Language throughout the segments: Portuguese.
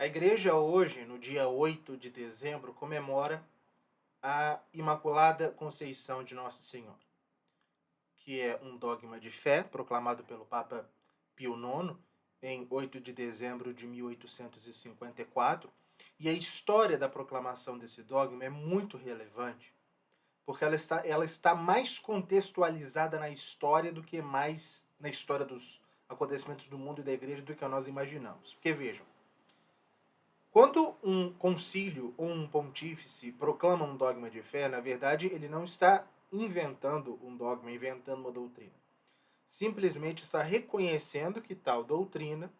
A igreja hoje, no dia 8 de dezembro, comemora a Imaculada Conceição de Nossa Senhora, que é um dogma de fé proclamado pelo Papa Pio IX em 8 de dezembro de 1854. E a história da proclamação desse dogma é muito relevante, porque ela está mais contextualizada na história do que mais na história dos acontecimentos do mundo e da igreja do que nós imaginamos. Porque vejam, quando um concílio ou um pontífice proclama um dogma de fé, na verdade ele não está inventando um dogma, inventando uma doutrina. Simplesmente está reconhecendo que tal doutrina,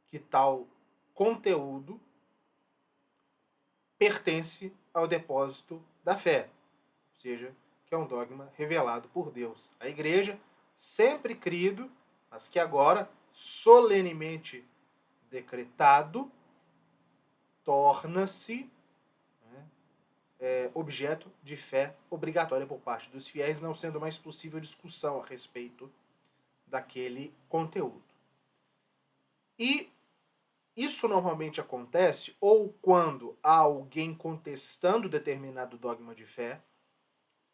que tal conteúdo pertence ao depósito da fé, ou seja, que é um dogma revelado por Deus. A igreja, sempre crido, mas que agora solenemente decretado, torna-se, né, objeto de fé obrigatória por parte dos fiéis, não sendo mais possível discussão a respeito daquele conteúdo. E isso normalmente acontece ou quando há alguém contestando determinado dogma de fé,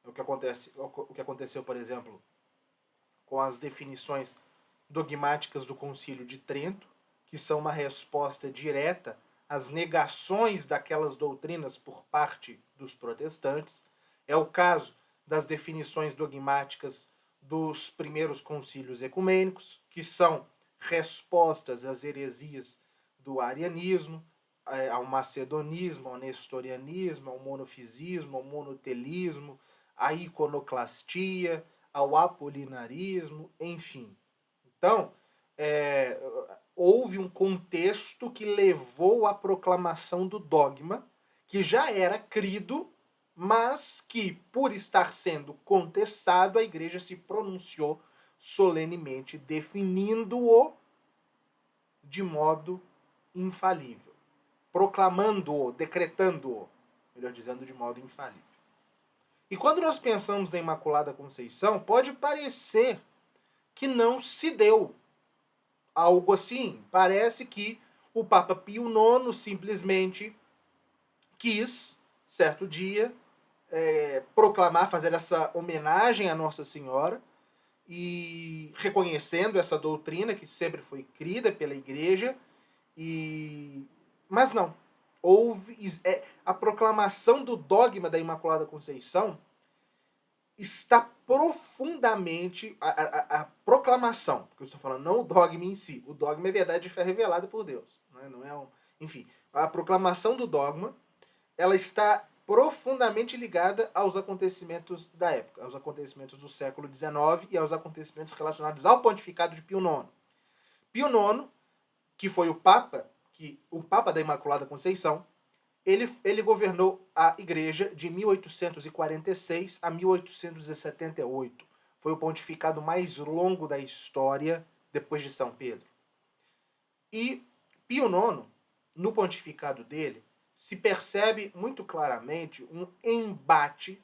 o que aconteceu, por exemplo, com as definições dogmáticas do Concílio de Trento, que são uma resposta direta às negações daquelas doutrinas por parte dos protestantes. É o caso das definições dogmáticas dos primeiros concílios ecumênicos, que são respostas às heresias do arianismo, ao macedonismo, ao nestorianismo, ao monofisismo, ao monotelismo, à iconoclastia, ao apolinarismo, enfim. Então, é, houve um contexto que levou à proclamação do dogma, que já era crido, mas que, por estar sendo contestado, a igreja se pronunciou solenemente, definindo-o de modo infalível, proclamando-o, decretando-o, melhor dizendo, de modo infalível. E quando nós pensamos na Imaculada Conceição, pode parecer que não se deu algo assim. Parece que o Papa Pio IX simplesmente quis, certo dia, proclamar, fazer essa homenagem à Nossa Senhora e reconhecendo essa doutrina que sempre foi crida pela Igreja. Mas não. Houve a proclamação do dogma da Imaculada Conceição está profundamente a proclamação, que eu estou falando, não o dogma em si. O dogma é verdade de fé revelada por Deus, né? Não é enfim, a proclamação do dogma, ela está profundamente ligada aos acontecimentos da época, aos acontecimentos do século XIX e aos acontecimentos relacionados ao pontificado de Pio IX. Pio IX, que foi o Papa da Imaculada Conceição, ele governou a igreja de 1846 a 1878. Foi o pontificado mais longo da história depois de São Pedro. E Pio IX, no pontificado dele, se percebe muito claramente um embate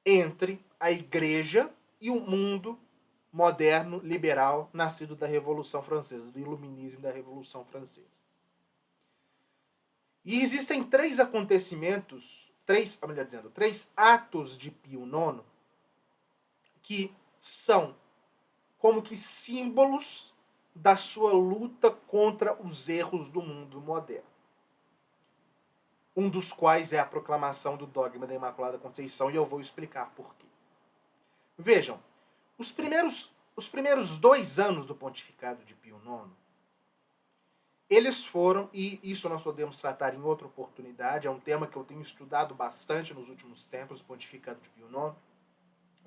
entre a igreja e o mundo moderno, liberal, nascido da Revolução Francesa, do Iluminismo da Revolução Francesa. E existem três acontecimentos, três atos de Pio IX que são como que símbolos da sua luta contra os erros do mundo moderno. Um dos quais é a proclamação do dogma da Imaculada Conceição, e eu vou explicar por quê. Vejam, os primeiros 2 anos do pontificado de Pio IX, eles foram, e isso nós podemos tratar em outra oportunidade, é um tema que eu tenho estudado bastante nos últimos tempos, o pontificado de Pio IX,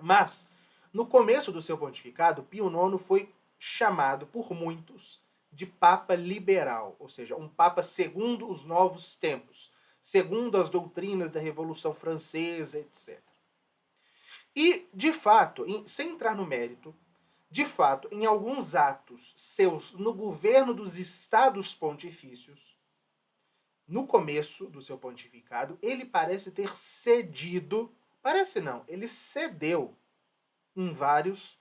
mas, no começo do seu pontificado, Pio IX foi chamado por muitos de Papa liberal, ou seja, um Papa segundo os novos tempos, segundo as doutrinas da Revolução Francesa, etc. E, de fato, sem entrar no mérito, de fato, em alguns atos seus no governo dos estados pontifícios, no começo do seu pontificado, ele parece ter cedido, parece não, ele cedeu em várias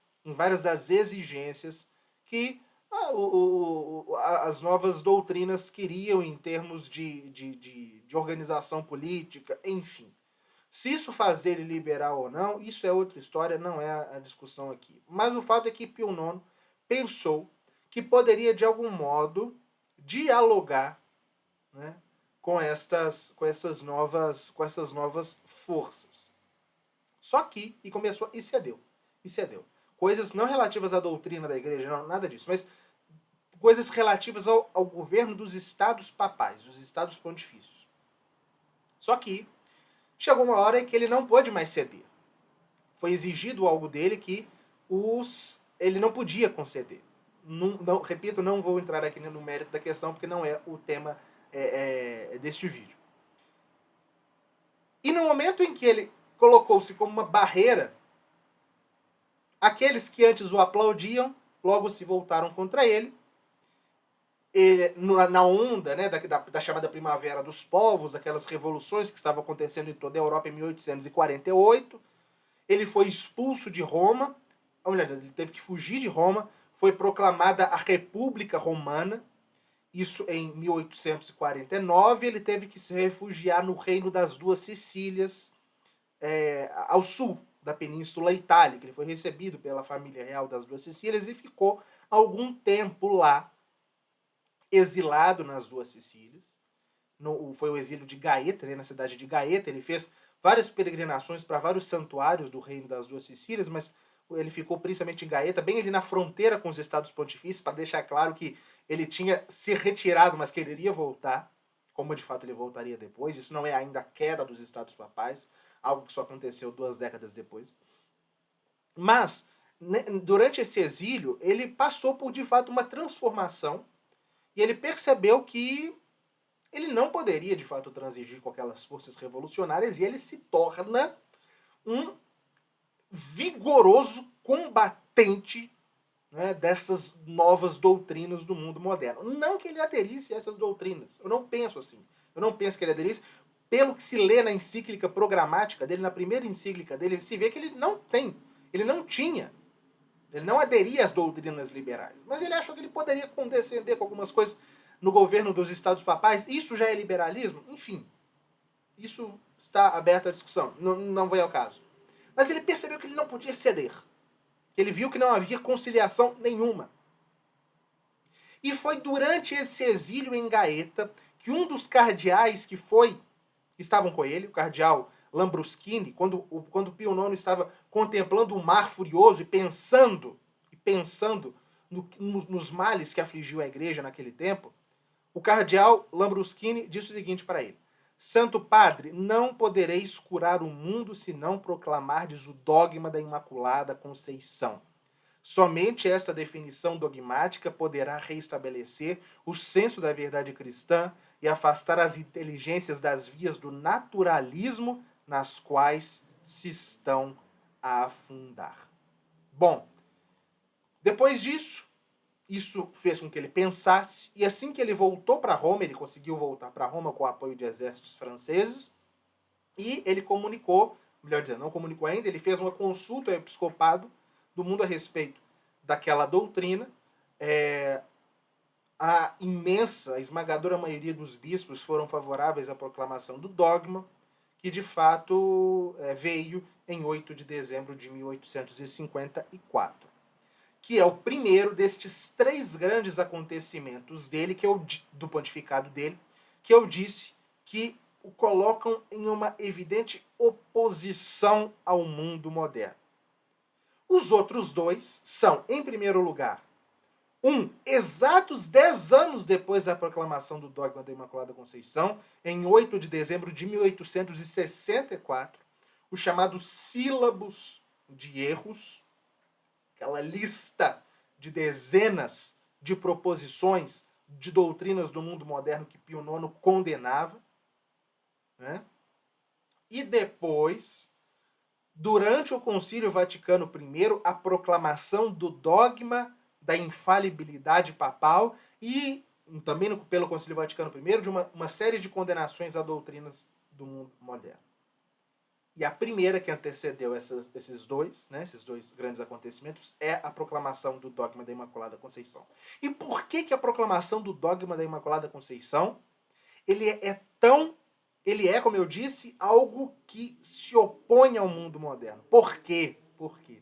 das exigências que as novas doutrinas queriam em termos de organização política, enfim. Se isso faz ele liberal ou não, isso é outra história, não é a discussão aqui. Mas o fato é que Pio IX pensou que poderia, de algum modo, dialogar, né, com essas novas forças. Só que, e cedeu. Coisas não relativas à doutrina da igreja, não, nada disso, mas coisas relativas ao governo dos estados papais, dos estados pontifícios. Só que chegou uma hora em que ele não pôde mais ceder. Foi exigido algo dele que ele não podia conceder. Não, repito, não vou entrar aqui no mérito da questão, porque não é o tema deste vídeo. E no momento em que ele colocou-se como uma barreira, aqueles que antes o aplaudiam, logo se voltaram contra ele. Na onda, né, da chamada Primavera dos Povos, aquelas revoluções que estavam acontecendo em toda a Europa em 1848, ele foi expulso de Roma, ou melhor, ele teve que fugir de Roma, foi proclamada a República Romana, isso em 1849, ele teve que se refugiar no Reino das Duas Sicílias, ao sul da Península Itálica. Ele foi recebido pela família real das Duas Sicílias e ficou algum tempo lá, exilado nas Duas Sicílias. Foi o exílio de Gaeta, né, na cidade de Gaeta. Ele fez várias peregrinações para vários santuários do Reino das Duas Sicílias, mas ele ficou principalmente em Gaeta, bem ali na fronteira com os Estados Pontifícios, para deixar claro que ele tinha se retirado, mas que ele iria voltar, como de fato ele voltaria depois. Isso não é ainda a queda dos Estados Papais, algo que só aconteceu 2 décadas depois. Mas, durante esse exílio, ele passou por, de fato, uma transformação, e ele percebeu que ele não poderia, de fato, transigir com aquelas forças revolucionárias, e ele se torna um vigoroso combatente, né, dessas novas doutrinas do mundo moderno. Não que ele aderisse a essas doutrinas. Eu não penso assim. Eu não penso que ele aderisse. Pelo que se lê na encíclica programática dele, na primeira encíclica dele, se vê que ele não tinha. Ele não aderia às doutrinas liberais. Mas ele achou que ele poderia condescender com algumas coisas no governo dos Estados Papais. Isso já é liberalismo? Enfim. Isso está aberto à discussão. Não vai ao caso. Mas ele percebeu que ele não podia ceder. Ele viu que não havia conciliação nenhuma. E foi durante esse exílio em Gaeta que um dos cardeais que estavam com ele, o cardeal Lambruschini, quando Pio IX estava contemplando o mar furioso e pensando nos males que afligiu a igreja naquele tempo, o cardeal Lambruschini disse o seguinte para ele: Santo Padre, não podereis curar o mundo se não proclamardes o dogma da Imaculada Conceição. Somente esta definição dogmática poderá reestabelecer o senso da verdade cristã e afastar as inteligências das vias do naturalismo nas quais se estão a afundar. Bom, depois disso, isso fez com que ele pensasse, e assim que ele voltou para Roma, ele conseguiu voltar para Roma com o apoio de exércitos franceses, e ele comunicou, melhor dizendo, não comunicou ainda, ele fez uma consulta ao episcopado do mundo a respeito daquela doutrina. A esmagadora maioria dos bispos foram favoráveis à proclamação do dogma, que de fato veio em 8 de dezembro de 1854. Que é o primeiro destes 3 grandes acontecimentos dele, do pontificado dele, que eu disse que o colocam em uma evidente oposição ao mundo moderno. Os outros 2 são, em primeiro lugar, exatos 10 anos depois da proclamação do dogma da Imaculada Conceição, em 8 de dezembro de 1864, o chamado Sílabus de Erros, aquela lista de dezenas de proposições de doutrinas do mundo moderno que Pio IX condenava, né? E depois, durante o Concílio Vaticano I, a proclamação do dogma da infalibilidade papal e também pelo Concílio Vaticano I de uma série de condenações a doutrinas do mundo moderno. E a primeira que antecedeu esses dois grandes acontecimentos é a proclamação do dogma da Imaculada Conceição. E por que a proclamação do dogma da Imaculada Conceição ele é, como eu disse, algo que se opõe ao mundo moderno? Por quê? Por quê?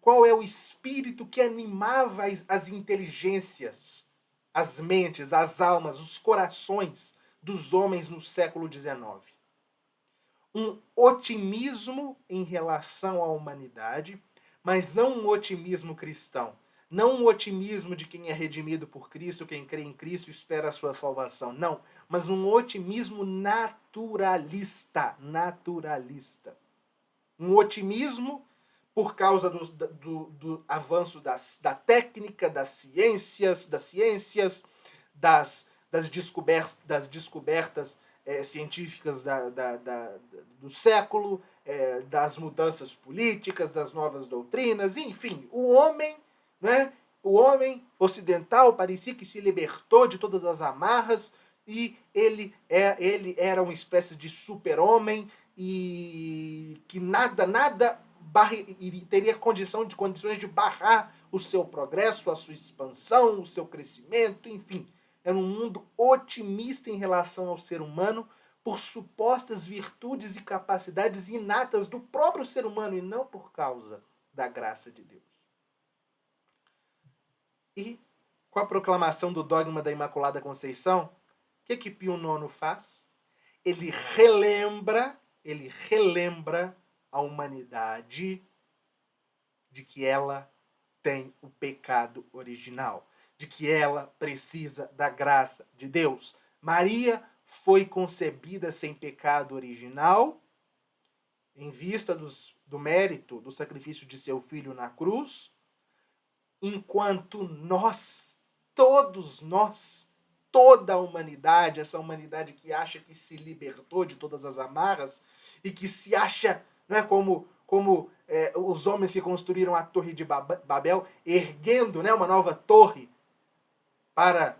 Qual é o espírito que animava as inteligências, as mentes, as almas, os corações dos homens no século XIX? Um otimismo em relação à humanidade, mas não um otimismo cristão. Não um otimismo de quem é redimido por Cristo, quem crê em Cristo e espera a sua salvação. Não, mas um otimismo naturalista. Naturalista. Um otimismo por causa do avanço da técnica, das ciências, das descobertas científicas do século, das mudanças políticas, das novas doutrinas, enfim, o homem, né, o homem ocidental parecia que se libertou de todas as amarras e ele era uma espécie de super-homem e que nada teria condições de barrar o seu progresso, a sua expansão, o seu crescimento, enfim. Era um mundo otimista em relação ao ser humano por supostas virtudes e capacidades inatas do próprio ser humano e não por causa da graça de Deus. E com a proclamação do dogma da Imaculada Conceição, o que Pio IX faz? Ele relembra a humanidade de que ela tem o pecado original, de que ela precisa da graça de Deus. Maria foi concebida sem pecado original, em vista do mérito do sacrifício de seu filho na cruz, enquanto todos nós, toda a humanidade, essa humanidade que acha que se libertou de todas as amarras e que se acha, não é, como os homens que construíram a Torre de Babel, erguendo, né, uma nova torre para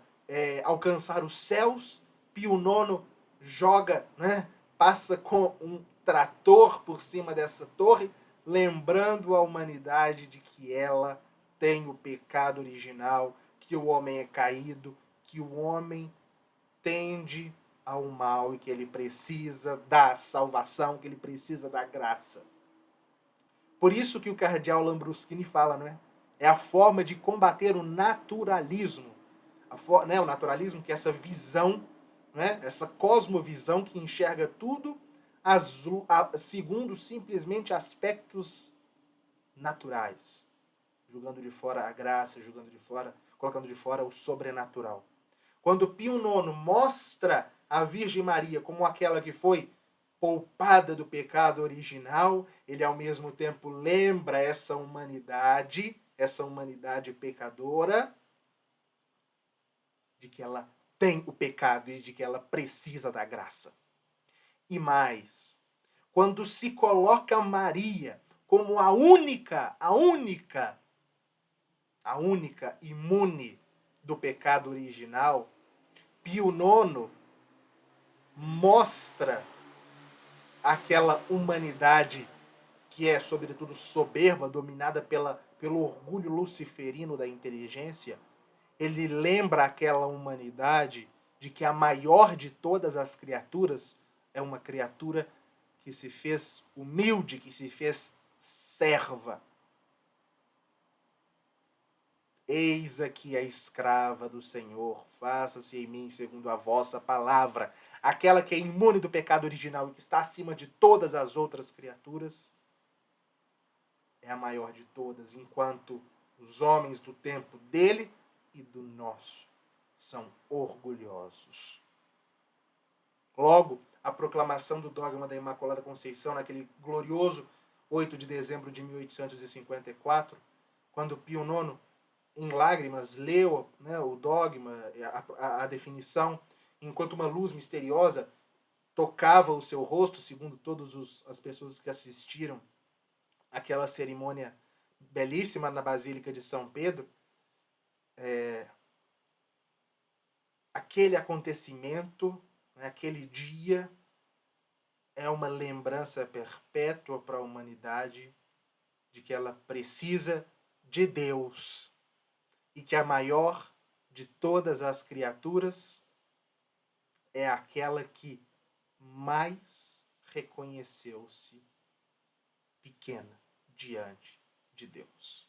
alcançar os céus. Pio IX joga, né, passa com um trator por cima dessa torre, lembrando a humanidade de que ela tem o pecado original, que o homem é caído, que o homem tende ao mal e que ele precisa da salvação, que ele precisa da graça. Por isso que o cardeal Lambruschini fala, não é? É a forma de combater o naturalismo. O naturalismo, que é essa visão, né? Essa cosmovisão que enxerga tudo segundo simplesmente aspectos naturais. Jogando de fora a graça, colocando de fora o sobrenatural. Quando Pio IX mostra a Virgem Maria como aquela que foi poupada do pecado original, ele ao mesmo tempo lembra essa humanidade pecadora, de que ela tem o pecado e de que ela precisa da graça. E mais, quando se coloca Maria como a única imune do pecado original, Pio IX mostra aquela humanidade que é, sobretudo, soberba, dominada pelo orgulho luciferino da inteligência. Ele lembra aquela humanidade de que a maior de todas as criaturas é uma criatura que se fez humilde, que se fez serva. Eis aqui a escrava do Senhor, faça-se em mim segundo a vossa palavra. Aquela que é imune do pecado original e que está acima de todas as outras criaturas, é a maior de todas, enquanto os homens do tempo dele e do nosso são orgulhosos. Logo, a proclamação do dogma da Imaculada Conceição, naquele glorioso 8 de dezembro de 1854, quando Pio IX, em lágrimas, leu, né, o dogma, a definição, enquanto uma luz misteriosa tocava o seu rosto, segundo todas as pessoas que assistiram àquela cerimônia belíssima na Basílica de São Pedro. Aquele acontecimento, né, aquele dia, é uma lembrança perpétua para a humanidade de que ela precisa de Deus e que a maior de todas as criaturas é aquela que mais reconheceu-se pequena diante de Deus.